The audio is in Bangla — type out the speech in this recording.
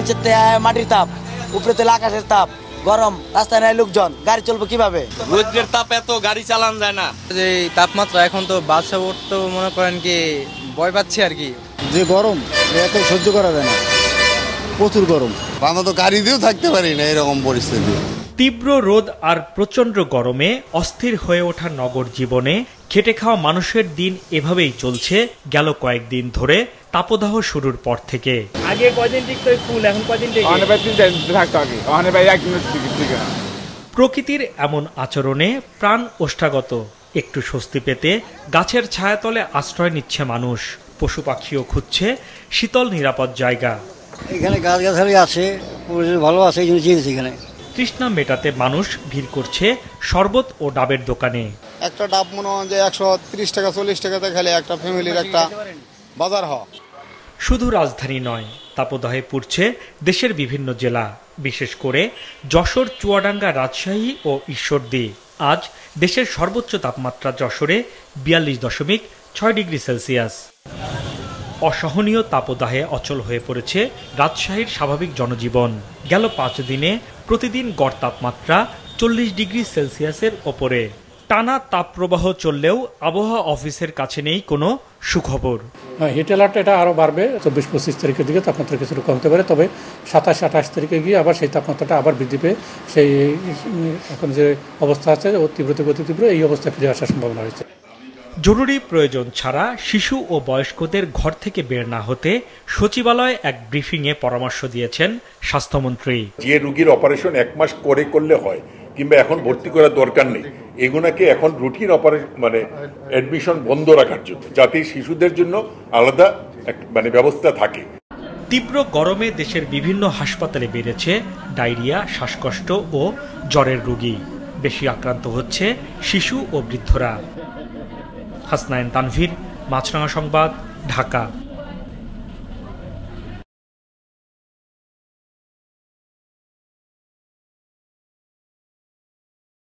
নিচের মাটির তাপ, উপরে তেলে আকাশের তাপ, গরম, রাস্তায় নাই লোকজন, গাড়ি চলবে কিভাবে? রোদের তাপ এত গাড়ি চালান যায় না। যে তাপমাত্রা এখন তো বাদশা তো মনে করেন কি ভয় পাচ্ছি আর কি। যে গরম এত সহ্য করা যায় না, প্রচুর গরম। আমরা তো গাড়ি দিয়েও থাকতে পারি না এরকম পরিস্থিতি। তীব্র রোদ আর প্রচন্ড গরমে অস্থির হয়ে ওঠা নগর জীবনে খেটে খাওয়া মানুষের দিন এভাবেই চলছে গেল কয়েকদিন ধরে তাপদাহ শুরুর পর থেকে। আগে কয়দিন টিকতো ফুল, এখন কয়দিন টিকে? প্রকৃতির এমন আচরণে প্রাণ ওষ্ঠাগত। একটু স্বস্তি পেতে গাছের ছায়াতলে আশ্রয় নিচ্ছে মানুষ, পশু পাখিও খুঁজছে শীতল নিরাপদ জায়গা। এখানে গাছগাছালি আছে, ভালো আছে, এই জন্য চিনেছি এখানে। তৃষ্ণা মেটাতে মানুষ ভিড় করছে শরবত ও ডাবের দোকানে। একটা ডাব মনে হয় যে 130 টাকা 40 টাকাতে খেলে একটা ফ্যামিলির একটা বাজার হয়। শুধু রাজধানী নয়, তাপদাহে পুড়ছে দেশের বিভিন্ন জেলা, বিশেষ করে যশোর, চুয়াডাঙ্গা, রাজশাহী ও ঈশ্বরদী। আজ দেশের সর্বোচ্চ তাপমাত্রা যশোরে 42.6 ডিগ্রি সেলসিয়াস। অসহনীয় তাপদাহে অচল হয়ে পড়েছে রাজশাহীর স্বাভাবিক জনজীবন। গেল 5 দিনে প্রতিদিন গড় তাপমাত্রা 40 ডিগ্রি সেলসিয়াসের ওপরে। টানা তাপপ্রবাহ চললেও আবহাওয়া অফিসের কাছে নেই কোনো সুখবর। হিট অ্যালার্ট এটা আরও বাড়বে 24-25 তারিখের দিকে তাপমাত্রা কিছুটা কমতে পারে, তবে 27-28 তারিখে গিয়ে আবার সেই তাপমাত্রাটা আবার বৃদ্ধি পেয়ে সেই এখন যে অবস্থা আছে ও তীব্র থেকে অতি তীব্র এই অবস্থায় ফিরে আসার সম্ভাবনা রয়েছে। জরুরি প্রয়োজন ছাড়া শিশু ও বয়স্কদের ঘর থেকে বের না হতে সচিবালয়ে এক ব্রিফিংয়ে পরামর্শ দিয়েছেন স্বাস্থ্যমন্ত্রী। যে রোগীর অপারেশন 1 মাস করলে হয় কিংবা এখন ভর্তি করার দরকার নেই, এগুলোকে এখন রুটিন অপারেশন অ্যাডমিশন বন্ধ রাখার জন্য, যাতে শিশুদের জন্য আলাদা ব্যবস্থা থাকে। তীব্র গরমে দেশের বিভিন্ন হাসপাতালে বেড়েছে ডায়রিয়া, শ্বাসকষ্ট ও জ্বরের রোগী। বেশি আক্রান্ত হচ্ছে শিশু ও বৃদ্ধরা। হাসনাইন তানভীর, মাছরাঙা সংবাদ, ঢাকা।